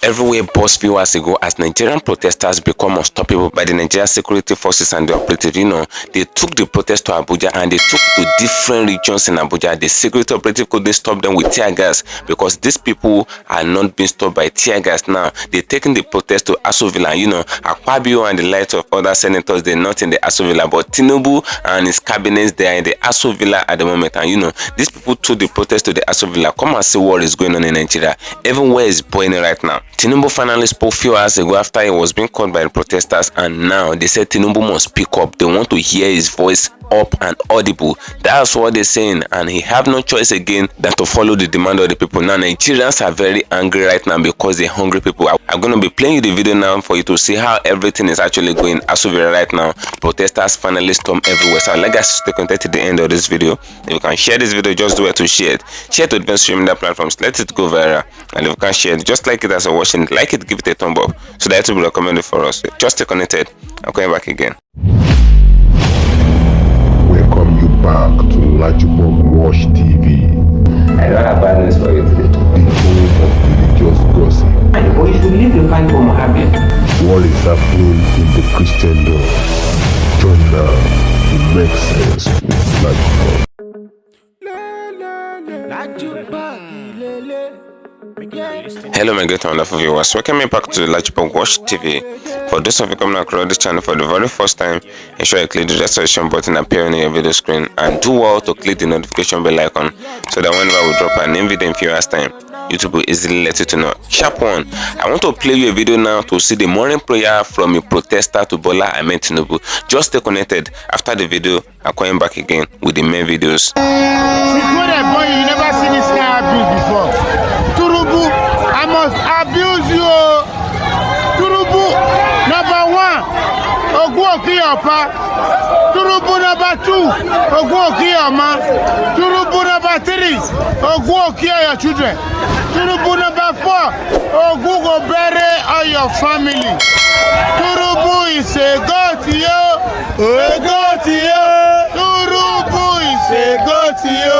Everywhere burst few hours ago as Nigerian protesters become unstoppable by the Nigerian security forces and the operatives. They took the protest to Abuja and they took to different regions in Abuja. The security operative couldn't stop them with tear gas because these people are not being stopped by tear gas now. They're taking the protest to Aso Villa. AKPABIO and the likes of other senators, they're not in the Aso Villa, but Tinubu and his cabinets, they are in the Aso Villa at the moment. And these people took the protest to the Aso Villa. Come and see what is going on in Nigeria. Everywhere is boiling right now. Tinubu finally spoke few hours ago after he was being caught by the protesters, and now they said Tinubu must speak up. They want to hear his voice up and audible. That's what they're saying, and he have no choice again than to follow the demand of the people. Now Nigerians are very angry right now because they're hungry people. I'm going to be playing you the video now for you to see how everything is actually going Aso Villa right now. Protesters finally storm everywhere. So I'd like us to stay connected to the end of this video. If you can share this video, just do it to share it. Share it to different streaming platforms. Let it go viral. And if you can share it, just like it as you're watching it, like it, give it a thumb up so that it will be recommended for us. Just stay connected. I'm coming back again. Welcome you back to LAJUPOG TV. I don't have bad news for you today. The home of religious gossip. But you should leave the fight for Mohammed. What is happening in the Christendom? Join now. It makes sense with LAJUPOG. Hello my great and wonderful viewers, welcome back to LAJUPOG TV. For those of you coming across this channel for the very first time, ensure you click the registration button appearing on your video screen and do well to click the notification bell icon so that whenever we drop a new video in few hours time, YouTube will easily let you to know. Sharp one, I want to play you a video now to see the morning prayer from a protester to Bola Ahmed Tinubu. Just stay connected. After the video, I'm coming back again with the main videos. Since when I born, you never seen this kind of abuse before. Tinubu, I must abuse you. Tinubu, number one, Oguokiyapa. Tinubu number two, Oguokiyama. Tinubu number three, Oguokiya your children. Tinubu number four, Ogugo bury all your family. Tinubu is a god to you, a god to you. Tinubu is a god to you.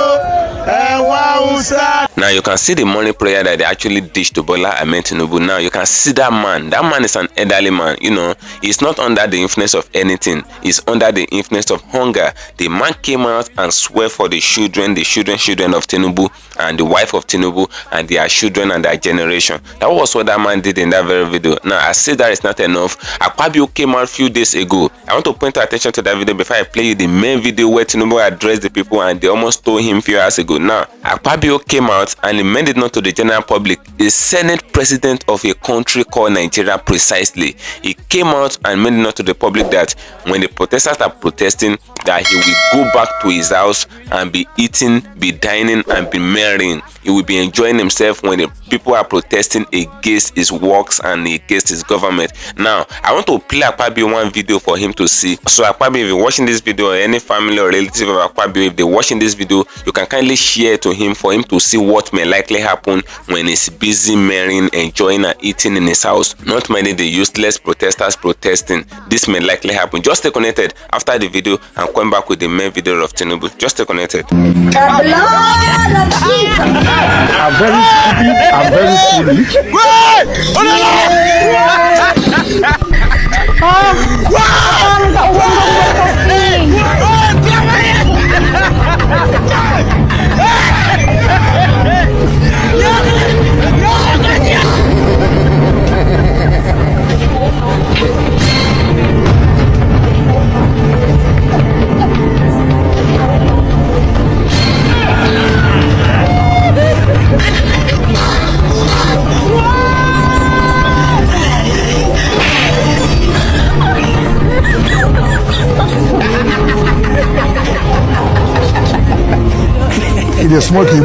Now you can see the morning prayer that they actually dished to Bola Ahmed Tinubu. Now you can see that man. That man is an elderly man. He's not under the influence of anything. He's under the influence of hunger. The man came out and swore for the children of Tinubu and the wife of Tinubu and their children and their generation. That was what that man did in that very video. Now I say that is not enough. AKPABIO came out a few days ago. I want to point attention to that video before I play you the main video where Tinubu addressed the people and they almost told him a few hours ago. Now AKPABIO came out and he made it known to the general public. The Senate president of a country called Nigeria precisely. He came out and made it known to the public that when the protesters are protesting, that he will go back to his house and be eating, be dining and be marrying. He will be enjoying himself when the people are protesting against his works and against his government. Now, I want to play AKPABIO one video for him to see. So AKPABIO, if you're watching this video, or any family or relative of AKPABIO, if they're watching this video, you can kindly share to him for him to see what may likely happen when he's busy marrying, enjoying and eating in his house. Not minding the useless protesters protesting. This may likely happen. Just stay connected. After the video, I'm coming back with the main video of Tinubu. Just stay connected. I'm very stupid, I'm very foolish. Il est smoking.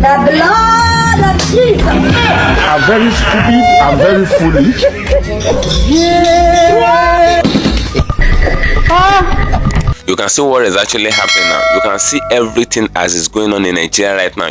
The blood of Jesus. I'm very stupid, I'm very foolish. You can see what is actually happening now. You can see everything as is going on in Nigeria right now.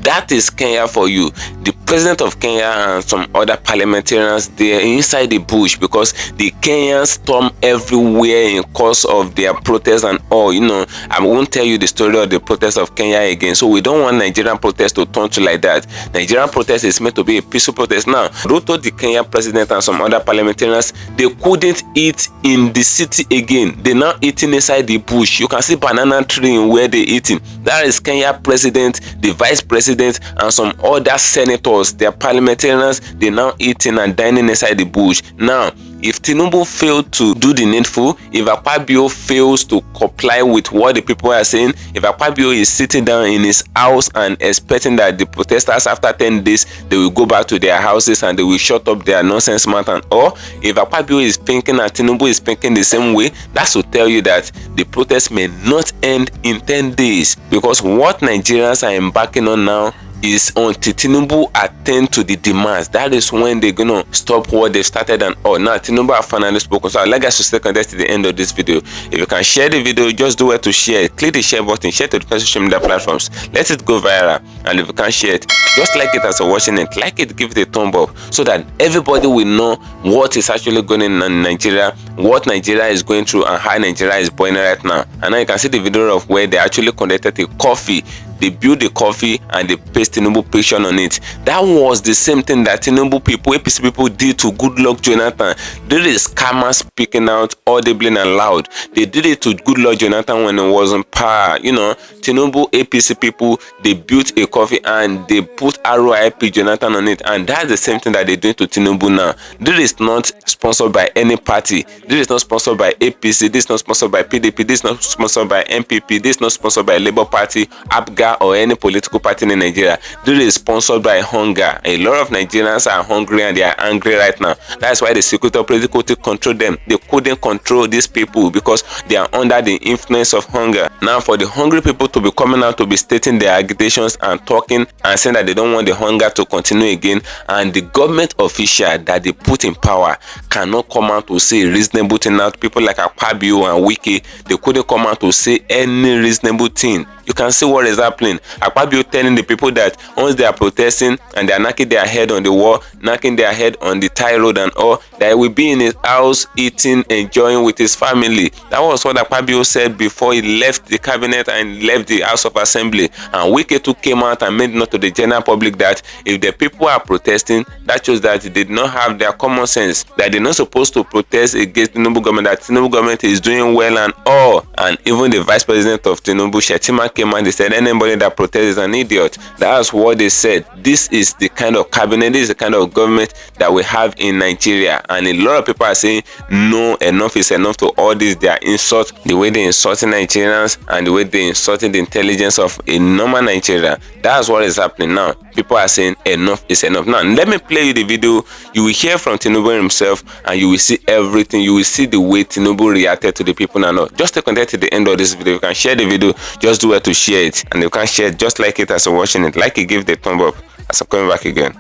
That is Kenya for you. The president of Kenya and some other parliamentarians, they are inside the bush because the Kenyans storm everywhere in cause of their protests and all. You know, I won't tell you the story of the protests of Kenya again. So we don't want Nigerian protests to turn to like that. Nigerian protest is meant to be a peaceful protest. Now, Ruto, the Kenya president, and some other parliamentarians, they couldn't eat in the city again. They now eating inside the bush. You can see banana tree where they eating. That is Kenya president, the vice president, and some other senators. Their parliamentarians, they now eating and dining inside the bush. Now, if Tinubu failed to do the needful, if AKPABIO fails to comply with what the people are saying, if AKPABIO is sitting down in his house and expecting that the protesters after 10 days, they will go back to their houses and they will shut up their nonsense mouth, and or if AKPABIO is thinking and Tinubu is thinking the same way, that's to tell you that the protest may not end in 10 days. Because what Nigerians are embarking on now is until Tinubu attend to the demands. That is when they're gonna stop what they started and all. Now Tinubu have finally spoken. So I'd like us to stay connected to the end of this video. If you can share the video, just do it to share. Click the share button, share to the social media platforms. Let it go viral. And if you can share it, just like it as you're watching it. Like it, give it a thumb up so that everybody will know what is actually going on in Nigeria, what Nigeria is going through, and how Nigeria is boiling right now. And now you can see the video of where they actually conducted a coffee. They built the coffee and they paste Tinubu picture on it. That was the same thing that Tinubu people, APC people did to Goodluck Jonathan. There is scammers speaking out audibly and loud. They did it to Goodluck Jonathan when he was in power. You know, Tinubu APC people, they built a coffee and they put RIP Jonathan on it. And that's the same thing that they're doing to Tinubu now. This is not sponsored by any party. This is not sponsored by APC. This is not sponsored by PDP. This is not sponsored by MPP. This is not sponsored by Labour Party, APGA, or any political party in Nigeria. This is sponsored by hunger. A lot of Nigerians are hungry and they are angry right now. That's why the security operators couldn't control them. They couldn't control these people because they are under the influence of hunger. Now for the hungry people to be coming out to be stating their agitations and talking and saying that they don't want the hunger to continue again, and the government official that they put in power cannot come out to say reasonable thing out. People like AKPABIO and WIKE, they couldn't come out to say any reasonable thing. You can see what is happening. AKPABIO telling the people that once they are protesting and they are knocking their head on the wall, knocking their head on the tie road and all, that he will be in his house eating, enjoying with his family. That was what AKPABIO said before he left the cabinet and left the House of Assembly. And WIKE too came out and made known to the general public that if the people are protesting, that shows that they did not have their common sense, that they're not supposed to protest against the Tinubu government, that Tinubu government is doing well and all. And even the vice president of Tinubu, SHETTIMA, came and they said anybody that protests is an idiot. That's what they said. This is the kind of cabinet, this is the kind of government that we have in Nigeria. And a lot of people are saying no, enough is enough to all this. Their insult, the way they insulting Nigerians and the way they insulting the intelligence of a normal Nigeria. That's what is happening now. People are saying enough is enough. Now let me play you the video. You will hear from Tinubu himself and you will see everything. You will see the way Tinubu reacted to the people and all. Just stay connected to the end of this video. You can share the video, just do it to share it, and you can share it just like it as you're watching it. Like it, give the thumb up as I'm coming back again.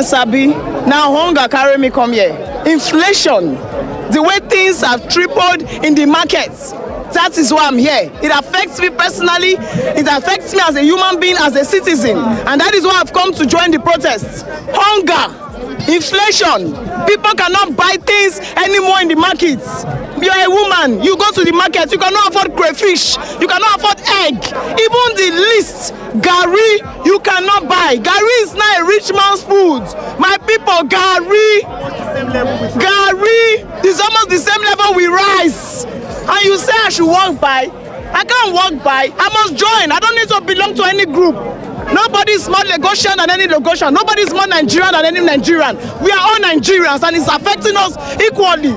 Sabi Now hunger carry me come here. Inflation, the way things have tripled in the markets. That is why I'm here. It affects me personally. It affects me as a human being, as a citizen. And that is why I've come to join the protests. Hunger, inflation. People cannot buy things anymore in the markets. You're a woman, you go to the market, you cannot afford crayfish, you cannot afford egg. Even the least gari, you cannot buy. Gari is not a rich man's food. My people, gari is almost the same level with rice. And you say I should walk by. I can't walk by. I must join. I don't need to belong to any group. Nobody is more Lagosian than any Lagosian. Nobody is more Nigerian than any Nigerian. We are all Nigerians and it's affecting us equally.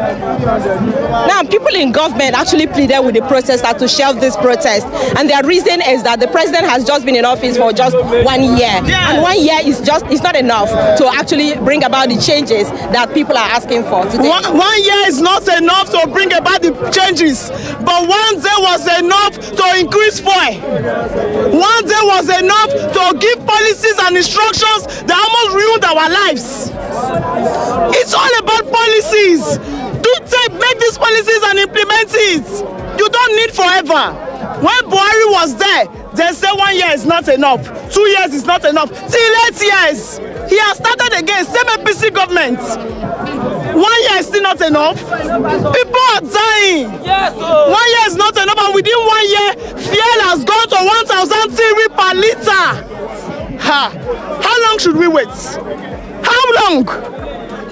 Now, people in government actually pleaded with the protesters to shelve this protest, and their reason is that the president has just been in office for just 1 year, and 1 year is not enough to actually bring about the changes that people are asking for today. One year is not enough to bring about the changes, but 1 day was enough to increase fuel. 1 day was enough to give policies and instructions that almost ruined our lives. It's all about policies. Make these policies and implement it. You don't need forever. When Buhari was there, they said 1 year is not enough, 2 years is not enough, till 8 years. He has started again, same APC government. 1 year is still not enough. People are dying. 1 year is not enough, and within 1 year, fuel has gone to 1,000 TV per liter. How long should we wait? How long?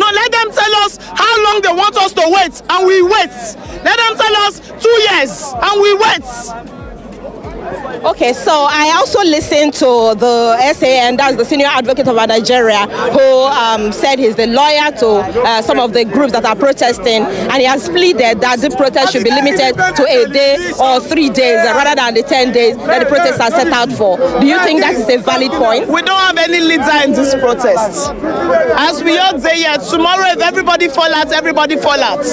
No, let them tell us how long they want us to wait, and we wait. Let them tell us 2 years, and we wait. Okay, so I also listened to the SAN, that's the Senior Advocate of Nigeria, who said he's the lawyer to some of the groups that are protesting, and he has pleaded that the protest should be limited to a day or 3 days rather than the 10 days that the protests are set out for. Do you think that is a valid point? We don't have any leader in this protest. As we all say here, tomorrow if everybody fall out, everybody fall out.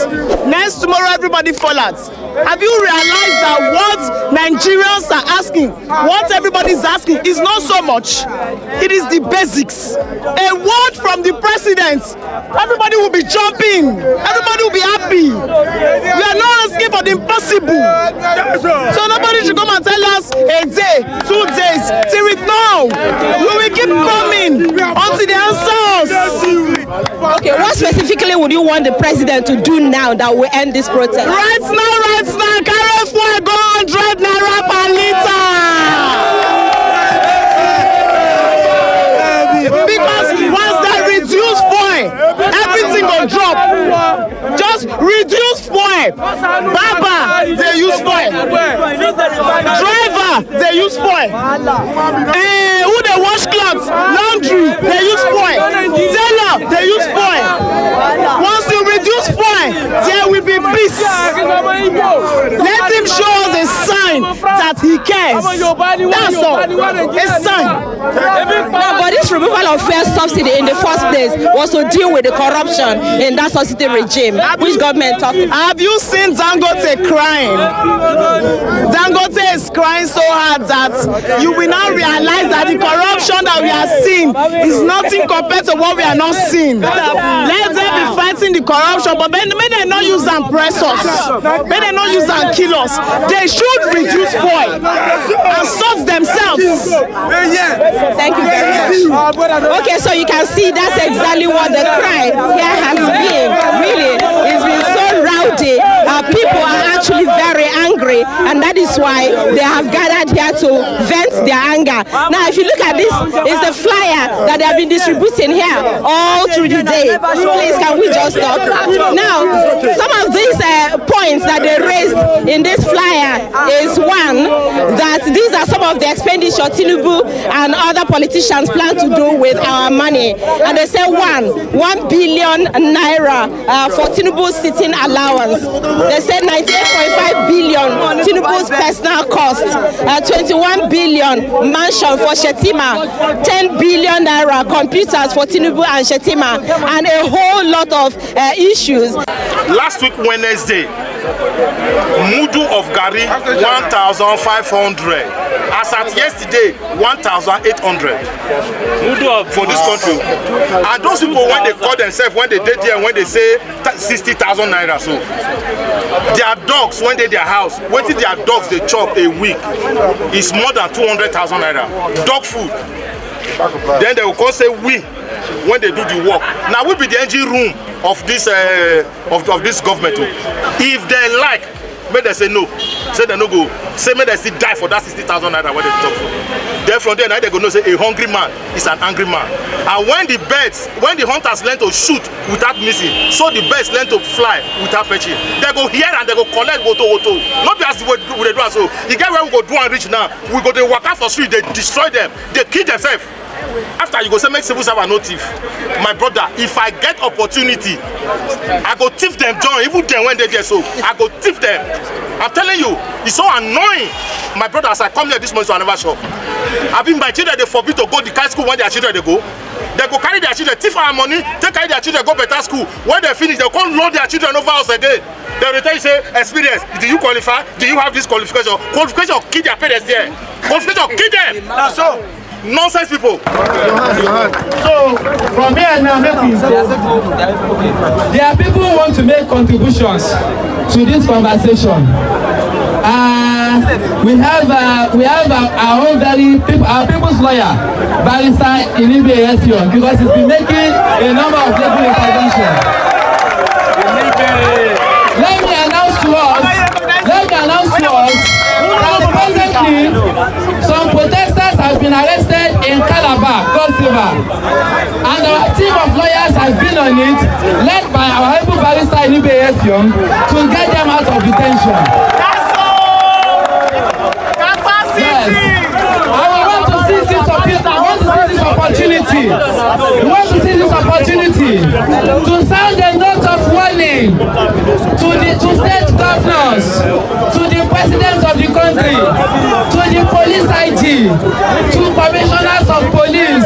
Next tomorrow, everybody fall out. Have you realized that what Nigerians are asking, what everybody is asking, is not so much? It is the basics. A word from the president, everybody will be jumping, everybody will be happy. We are not asking for the impossible. So nobody should come and tell us a day, 2 days, till it now. We will keep coming until the answers. Okay, what specifically would you want the president to do now that will end this protest? Right now, carry fuel go 100 naira per liter. Because once they reduce fuel, everything will drop. Just reduce fuel. Baba, they use fuel. Driver, they use fuel. Who they wash clothes, laundry, they use fuel. Tailor, they use fuel. Once you reduce fuel, there will be peace. Let him show us a sign that he cares. That's all. A sign. No, but this removal of fuel subsidy in the first place was to deal with the corruption in that subsidy regime. Which government talked about? Have you seen Dangote crying? Dangote is crying so hard that you will now realize that the corruption that we are seeing is nothing compared to what we are not seeing. Let them be fighting the corruption, but may they not use and press us. May they not use and kill us. They should reduce fuel and sort themselves. Thank you very much. Okay, so you can see that's exactly what the cry here has been. Really, it's been so rowdy. People are actually very angry, and that is why they have gathered here to vent their anger. Now, if you look at this, it's the flyer that they have been distributing here all through the day. Please, can we just stop? Now, some of these points that they raised in this flyer is one, that these are some of the expenditure Tinubu and other politicians plan to do with our money. And they say 1 billion naira for Tinubu's sitting allowance. They say 98.5 billion Tinubu's personal cost, 21 billion mansion for Shettima, 10 billion naira computers for Tinubu and Shettima, and a whole lot of issues. Last week Wednesday, Mudu of Ghana Gary 1,500. As at yesterday, 1,800 for this country. And those people, when they call themselves, when they did there, when they say 60,000 naira, so their dogs, when they their house, waiting their dogs they chop a week is more than 200,000 naira. Dog food. Then they will call say we when they do the work. Now we be the engine room of this of this government. If they like, may they say no, say they no go, say may they still die for that 60,000 naira when they talk. Then from there now they go know say a hungry man is an angry man. And when the birds, when the hunters learn to shoot without missing, so the birds learn to fly without perching. They go here and they go collect woto. Not as we do so. You get where we go do and reach now. We go they walk out for street, they destroy them, they kill themselves. After you go say make civil servant no thief. My brother, if I get opportunity, I go thief them John, even them when they get so, I go thief them. I'm telling you, it's so annoying. My brother, as I come here this morning, so I never shop. I've been my children, they forbid to go to high school when their children they go. They go carry their children, thief our money, take carry their children, go better school. When they finish, they come load their children over us again. They return say, experience, do you qualify? Do you have this qualification? Qualification, kill their parents there. Qualification, kill them. That's so. Nonsense people. So from here now, there are people who want to make contributions to this conversation. We have our own our people's lawyer, Barrister LINGERS, because he's been making a number of legal interventions. Let me announce to us that presently some protesters have been arrested in Calabar, Cross River, and our team of lawyers has been on it, led by our able barrister LINGERS, to get them out of detention. Yes. And we want to seize this opportunity. We want to seize this opportunity to sound a note of warning to state governors, to the president of the country, to the police IG, to commissioners of police,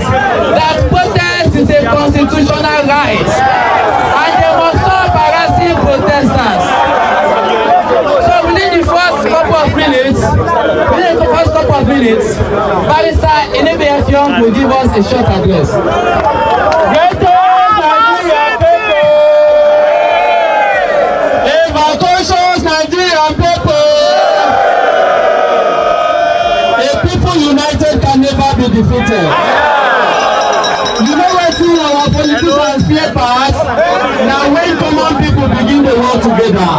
that protest is a constitutional right and they must stop harassing protesters. So within the first couple of minutes, Barrister LINGERS will give us a short address. Nigerian people. A people united can never be defeated. You know what our politicians fear past? Now when common people begin to work together.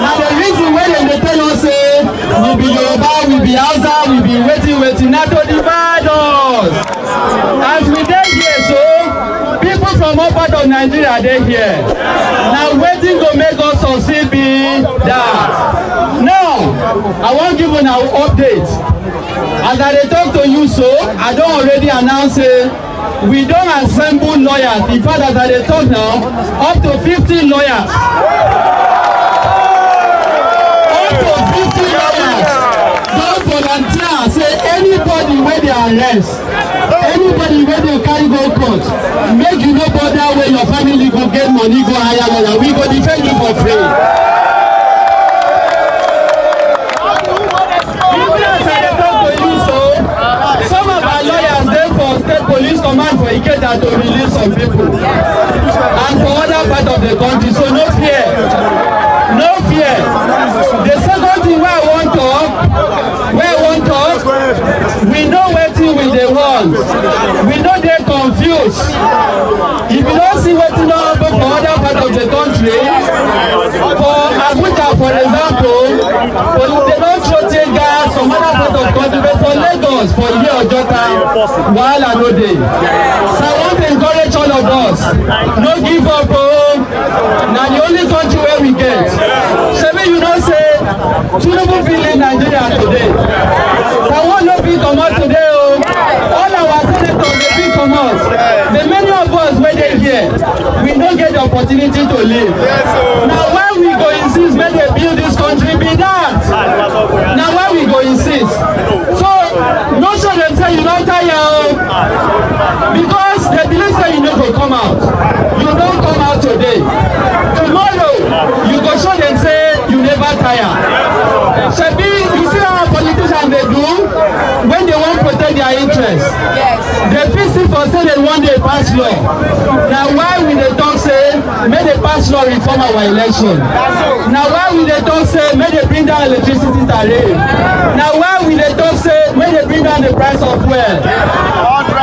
Now the reason why they tell us say we be Yoruba, we be Hausa, we be waiting, not to divide us. As we dey here, so people from all part of Nigeria dey here. Now waiting to make us succeed be that. Now I wan give una update. As I dey talk to you so, I don already announce we don assemble lawyers. In fact, as I dey talk now, up to 50 lawyers. Don't volunteer, say anybody where they arrest, anybody where they carry go court, make you no bother where your family go get money, go hire lawyer, we go defend you for free. Some of our lawyers dey for state police command for Ikeda to release some people, and for other part of the country, so no fear. No fear. The second thing where I want to, we know wetin we dey want. We know they confused. If you don't see wetin don happen for other part of the country, for Abuja for example, they don throw tear gas some other part of the country, but for Lagos, for here Ojota, wahala no dey. So I want to encourage all of us, no give up na the only country where we get. Sebi you know say Tinubu fit lead Nigeria today. I want no fit comot today o. All our senators dey fit comot. The many of us wey dey here, we no get the opportunity to live. Na why we go insist make they build this country be that. Na why we go insist. So no show dem say you don tire o, because they believe say you no go come out. You don come out today. Tomorrow you go show them say you never tire. protest. The PC for say they want to pass law. Now why we they talk say may they pass law reform our election? Now why we they talk say may they bring down electricity tariff? Now why we they talk say may they bring down the price of fuel?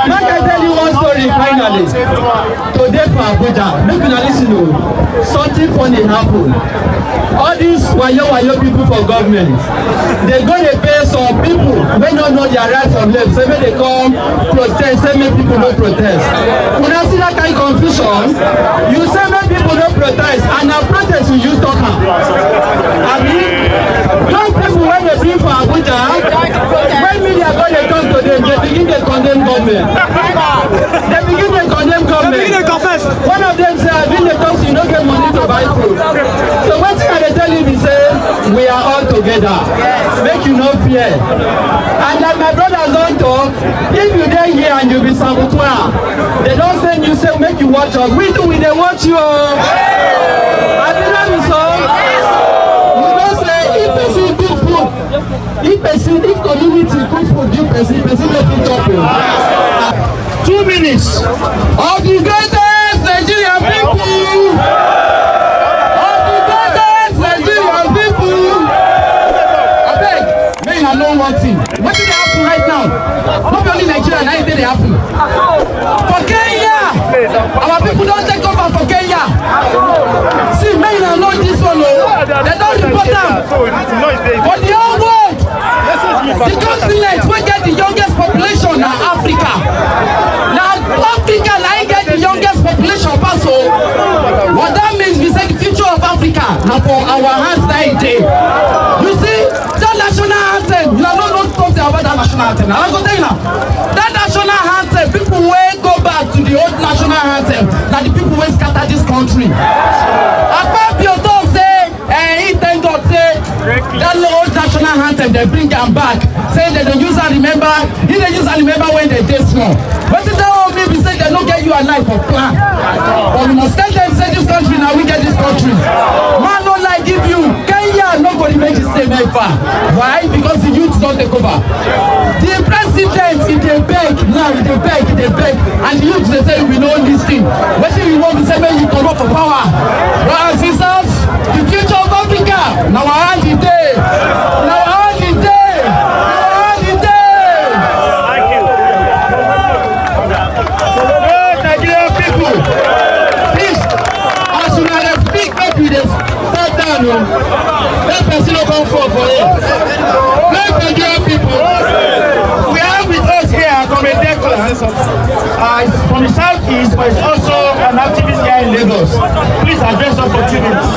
Now I tell you one story finally. Today for Abuja, make you listen to something funny happen. All these wayo people for government, they go to pay some people when don't know their rights from left. Say when they come protest, say make people no protest. When I see that kind of confusion, you say make people no protest, and now protest you use talk. I mean, young people when they bring for Abuja, when media go they talk to them, they begin to condemn government. They begin to condemn government. One of them say, I've been the talks, you don't get money to buy food. So one thing I tell you is say, we are all together. Make you no fear. And like my brothers don't talk, if you dey here and you be saboteur, they don't send you say make you watch us. We do, we dey watch you. I think so. You don't say if person good food, if community good food, give person make it up. 2 minutes of the greatest Nigerian people. I know one thing. What did happen right now? Not only Nigeria, now they happen. For Kenya, our people don't take over for Kenya. See, men I know this one. They don't report them. For the whole world, the continent we get the youngest population in Africa. Now Africa now get the youngest population also. What that means we say the future of Africa. Now for our hands that day. You see, that national anthem, you are not talking about that national anthem. Now I'm going to tell you now. That national anthem, people will go back to the old national anthem. Now the people will scatter this country. AKPABIO don't say, he thank God say, that old national anthem, they bring them back. Saying that they use and remember, he they use and remember when they did small. But if they all maybe say they don't get you alive for plan. But we must tell them, say this country, now we get this country. Man don't like give you, Kenya, nobody make the same ever. Why? Because the youth don't take over. The president, if they beg, now if they beg, and the youth they say we know this thing. What do you want to say when you come up for power? Brothers and sisters, the future of Africa, now I hand it there. Now I hand it there. Let person not come for it. Let Nigerian people. We have with us here from a class. From the southeast, but it's also an activist here in Lagos. Please address us for 2 minutes.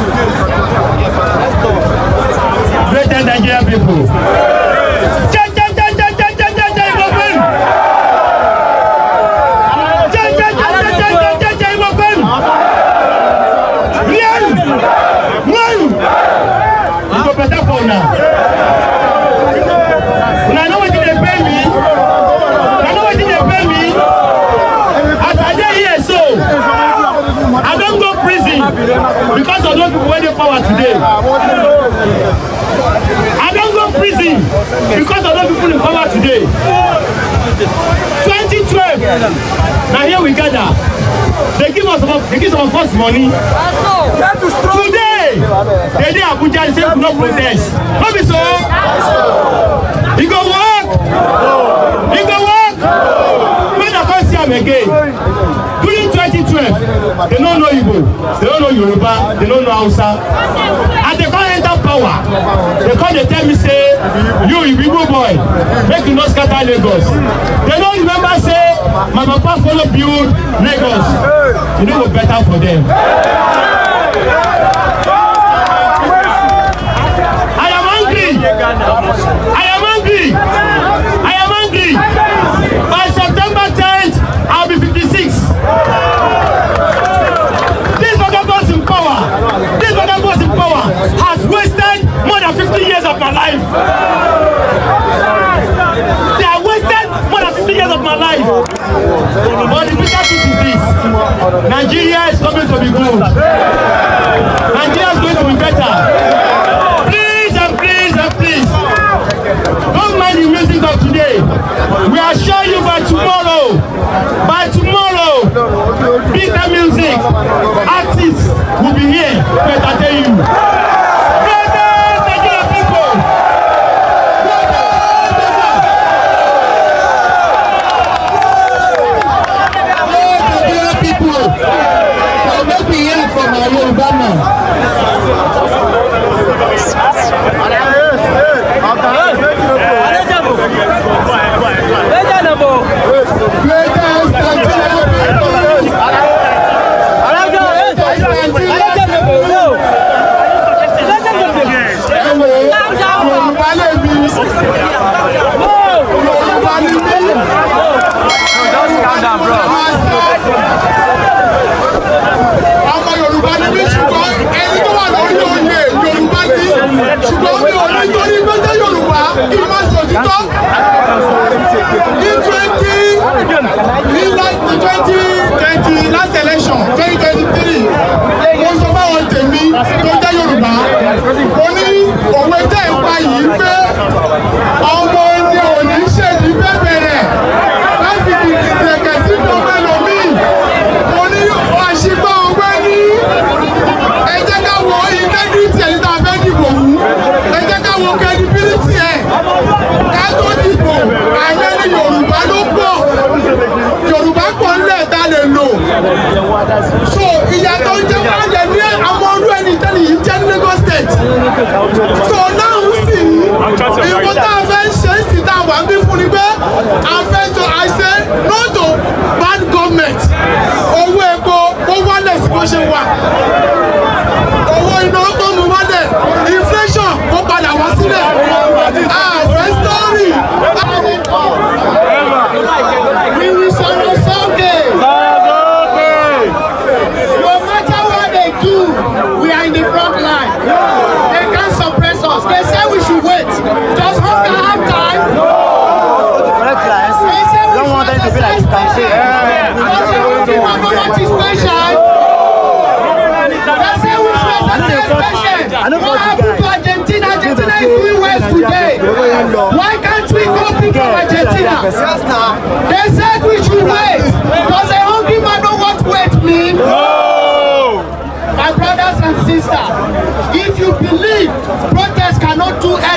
Great Nigerian people. Because of those people where they power today. I don't go prison because of those people in power today. 2012. Now here we gather. They give some of us money. Today, they did Abuja and say we no protest. Not be so. He go work. When I can't see him again. During 2012, they don't know Igbo, they don't know Yoruba, they don't know Hausa. And they can't enter power. They tell me say, you Igbo boy, make you not scatter Lagos. They don't remember say, my papa follow build Lagos. You know what's better for them. I am angry. By September 10th, I'll be 56. This vagabond in power has wasted more than 50 years of my life. They have wasted more than 50 years of my life. But the bitter truth is this: Nigeria is coming to be good. Nigeria is going to be better. Please and please and please, don't mind the music of today. We assure you by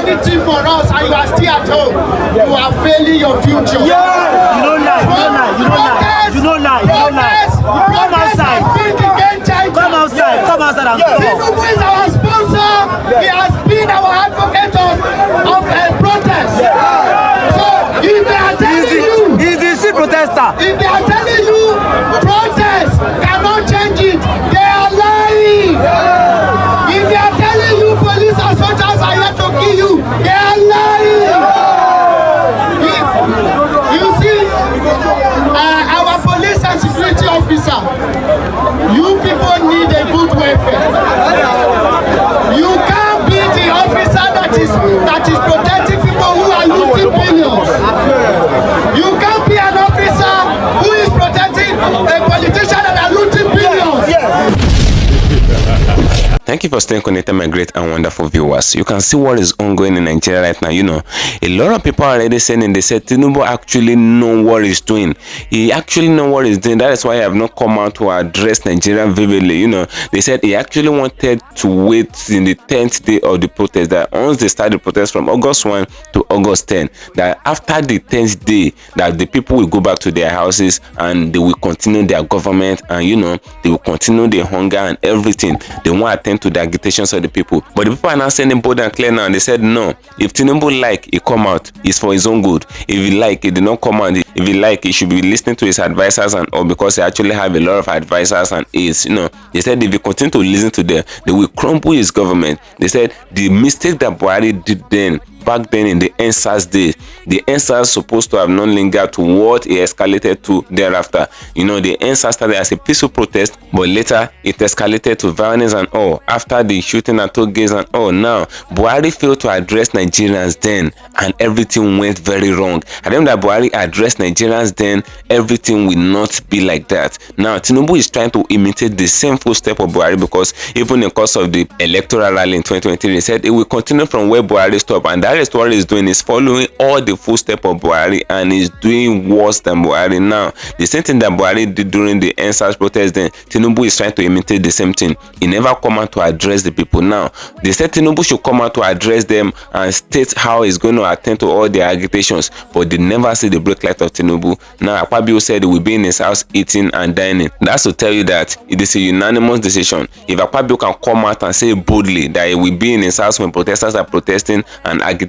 anything for us and you are still at home, you are failing your future. You don't lie. Come outside. Come outside and talk. Tinubu is our sponsor. He has been our advocate of protest. So if they are telling you, he's the street protester. If they are telling you protest cannot change it, they are lying. If they are telling you police and soldiers are here to kill you, they are lying. You see, our police and security officer, you people need a good welfare. You can't be the officer that is protecting people who are looting billions. You can't be an officer who is protecting a politician that are looting billions. Thank you for staying connected, my great and wonderful viewers. You can see what is ongoing in Nigeria right now. You know, a lot of people are already saying, they said Tinubu actually know what he's doing. He actually know what he's doing. That is why he have not come out to address Nigeria vividly. You know, they said he actually wanted to wait in the 10th day of the protest. That once they start the protest from August 1 to August 10, that after the 10th day, that the people will go back to their houses and they will continue their government, and you know, they will continue their hunger and everything. They won't attend to the agitations of the people. But the people are now saying bold and clear now, and they said no. If Tinubu like, he come out, it's for his own good. If he like, he did not come out. If he like, he should be listening to his advisors and all, because they actually have a lot of advisors and aides. You know, they said if he continue to listen to them, they will crumble his government. They said the mistake that Buhari did then, back then in the NSAS days, the NSAS supposed to have not lingered to what it escalated to thereafter. You know, the NSAS started as a peaceful protest, but later it escalated to violence and all, after the shooting at toll gates and all. Now, Buhari failed to address Nigerians then, and everything went very wrong. I remember that Buhari addressed Nigerians then, everything will not be like that. Now, Tinubu is trying to imitate the same footstep of Buhari, because even in the course of the electoral rally in 2023, he said it will continue from where Buhari stopped, and that is what he's doing. Is following all the footsteps of Buhari, and is doing worse than Buhari now. The same thing that Buhari did during the NSAS protest then, Tinubu is trying to imitate the same thing. He never come out to address the people. Now, they said Tinubu should come out to address them and state how he's going to attend to all their agitations, but they never see the break light of Tinubu. Now, AKPABIO said he will be in his house eating and dining. That's to tell you that it is a unanimous decision. If AKPABIO can come out and say boldly that he will be in his house when protesters are protesting and agitating,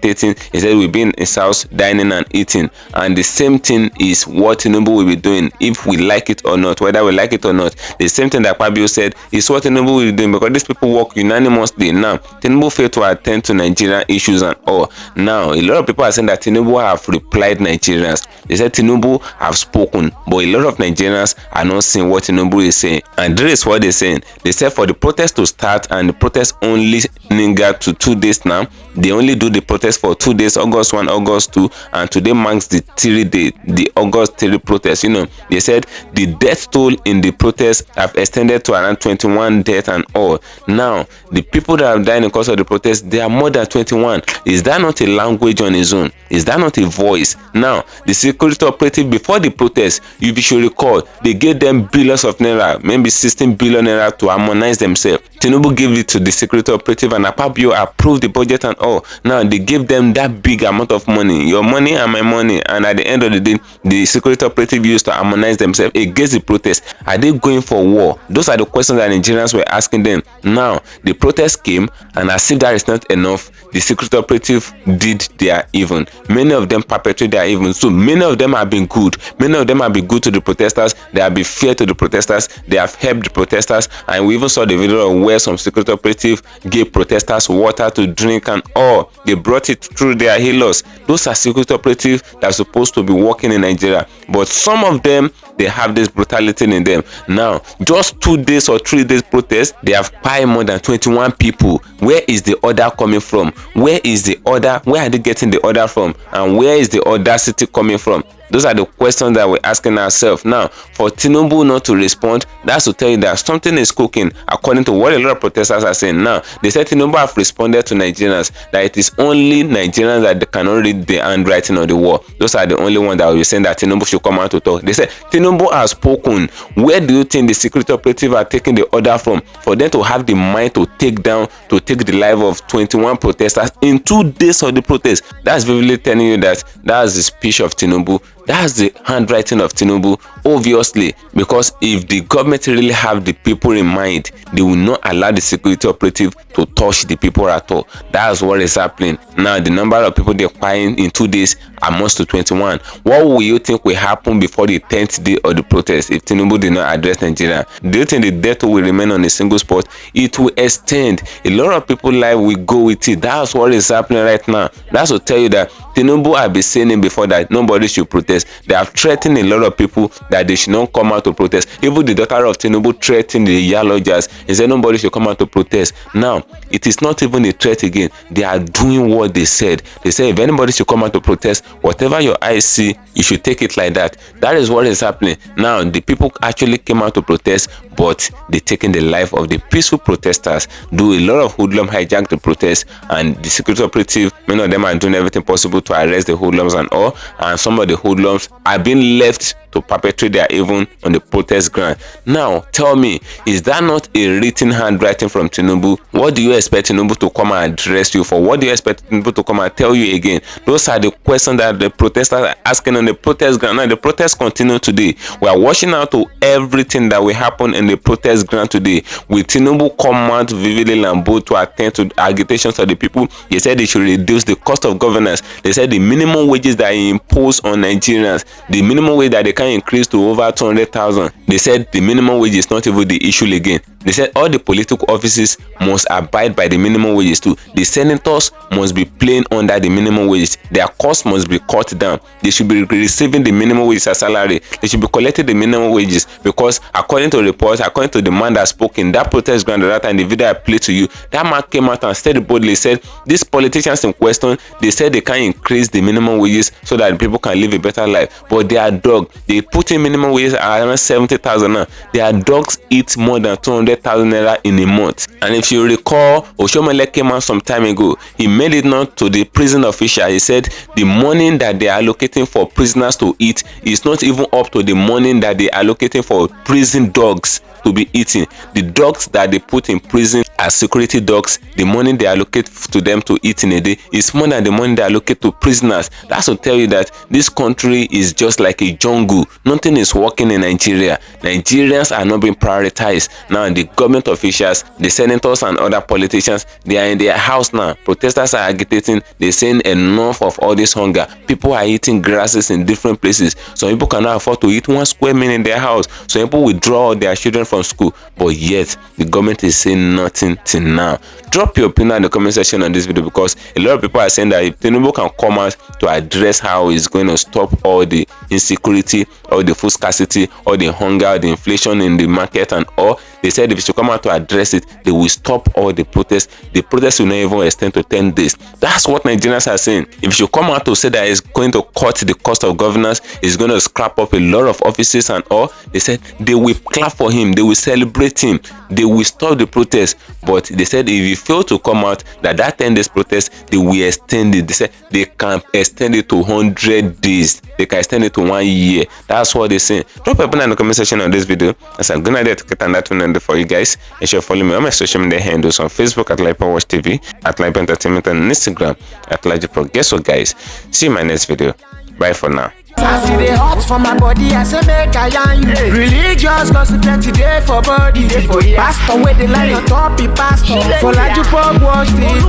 he said we'll be in his house dining and eating, and the same thing is what Tinubu will be doing, if we like it or not, whether we like it or not. The same thing that AKPABIO said is what Tinubu will be doing, because these people work unanimously. Now, Tinubu failed to attend to Nigerian issues and all. Now, a lot of people are saying that Tinubu have replied Nigerians. They said Tinubu have spoken, but a lot of Nigerians are not seeing what Tinubu is saying, and this is what they're saying. They said for the protest to start, and the protest only linger to 2 days now. They only do the protest for 2 days, August 1, August 2, and today marks the 3rd day, the August 3 protest. You know, they said the death toll in the protest have extended to around 21 deaths and all. Now, the people that have died in the course of the protest, they are more than 21. Is that not a language on its own? Is that not a voice? Now, the security operative before the protest, if you should recall, they gave them billions of naira, maybe 16 billion naira to harmonize themselves. Tinubu gave it to the security operative, and AKPABIO approved the budget and all. Now, they gave them that big amount of money, your money and my money, and at the end of the day, the security operative used to harmonize themselves against the protest. Are they going for war? Those are the questions that Nigerians were asking them. Now, the protest came, and as if that is not enough, the security operative did their even. Many of them perpetrated their even. So many of them have been good. Many of them have been good to the protesters. They have been fair to the protesters. They have helped the protesters. And we even saw the video of where some security operative gave protesters water to drink and all. They brought it through their healers. Those are security operatives that are supposed to be working in Nigeria. But some of them, they have this brutality in them. Now, just 2 days or 3 days protest, they have piled more than 21 people. Where is the order coming from? Where is the order? Where are they getting the order from? And where is the audacity coming from? Those are the questions that we're asking ourselves. Now, for Tinubu not to respond, that's to tell you that something is cooking, according to what a lot of protesters are saying. Now, they said Tinubu have responded to Nigerians that it is only Nigerians that they cannot read the handwriting of the war. Those are the only ones that will be saying that Tinubu should come out to talk. They said Tinubu Tinubu has spoken. Where do you think the security operative are taking the order from for them to have the mind to take the life of 21 protesters in 2 days of the protest? That's vividly telling you that that's the speech of Tinubu. That's the handwriting of Tinubu, obviously, because if the government really have the people in mind, they will not allow the security operative to touch the people at all. That's what is happening. Now, the number of people they're buying in 2 days amounts to 21. What will you think will happen before the 10th day of the protest if Tinubu did not address Nigeria? Do you think the death will remain on a single spot? It will extend. A lot of people life will go with it. That's what is happening right now. That's to tell you that Tinubu have been saying before that nobody should protest. They have threatened a lot of people that they should not come out to protest. Even the daughter of Tinubu threatened the LAJUPOG and said nobody should come out to protest. Now, it is not even a threat again. They are doing what they said. They say if anybody should come out to protest, whatever your eyes see, you should take it like that. That is what is happening. Now, the people actually came out to protest, but they taken the life of the peaceful protesters. Do a lot of hoodlums hijack the protest, and the security operative, many of them are doing everything possible to arrest the hoodlums and all, and some of the hoodlums are being left to perpetrate their evil on the protest ground. Now, tell me, is that not a written handwriting from Tinubu? What do you expect Tinubu to come and address you for? What do you expect Tinubu to come and tell you again? Those are the questions that the protesters are asking on the protest ground. Now, the protests continue today. We are watching out to everything that will happen in the protest ground today. Will Tinubu come out vividly and bold to attend to agitations of the people? They said they should reduce the cost of governance. They said the minimum wages that he imposed on Nigerians, the minimum wage that they can increase to over 200,000. They said the minimum wage is not even the issue again. They said all the political offices must abide by the minimum wages too. The senators must be paying under the minimum wages. Their costs must be cut down. They should be receiving the minimum wages as salary. They should be collecting the minimum wages, because according to reports, according to the man that spoke in that protest ground that time, the video I played to you, that man came out and said boldly, said these politicians in question, they said they can increase the minimum wages so that people can live a better life, but they are dog. They put in minimum wages around 70,000 now. Their dogs eat more than 200,000 naira in a month. And if you recall, Oshomole came out some time ago. He made it known to the prison official. He said the money that they are allocating for prisoners to eat is not even up to the money that they are allocating for prison dogs to be eating. The dogs that they put in prison as security dogs, the money they allocate to them to eat in a day is more than the money they allocate to prisoners. That's to tell you that this country is just like a jungle. Nothing is working in Nigeria. Nigerians are not being prioritized. Now the government officials, the senators and other politicians, they are in their house now. Protesters are agitating. They're saying enough of all this hunger. People are eating grasses in different places. Some people cannot afford to eat 1 square meal in their house. Some people withdraw their children from school, but yet the government is saying nothing till now. Drop your opinion in the comment section on this video, because a lot of people are saying that if Tinubu can come out to address how he's going to stop all the insecurity, all the food scarcity, all the hunger, the inflation in the market and all, they said if he should come out to address it, they will stop all the protests. The protests will not even extend to 10 days. That's what Nigerians are saying. If he should come out to say that it's going to cut the cost of governance, it's going to scrap up a lot of offices and all, they said they will clap for him, they will celebrate him, they will stop the protest. But they said if he failed to come out, that 10 days protest, they will extend it. They said they can extend it to 100 days. They can extend it to 1 year. That's what they're saying. Drop a opinion in the comment section on this video. That's a good idea to get on that one for you guys. And sure follow me on my social media handles on Facebook at LAJUPOG TV, at LAJUPOG Entertainment, and Instagram at LAJUPOG. Guess what, guys? See you in my next video. Bye for now. I see the hot for my body, I say make I yarn you. Religious gossip plenty day for body, day for year. Pastor where the line on top, be pastor. For LAJUPOG watch TV.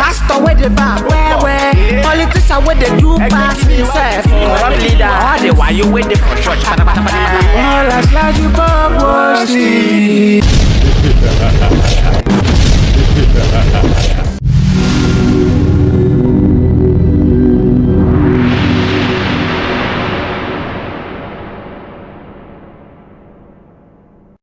Pastor where the bar, where politician where they do pass himself. Corrupt leader, all the while you waiting for church. All as LAJUPOG watch TV.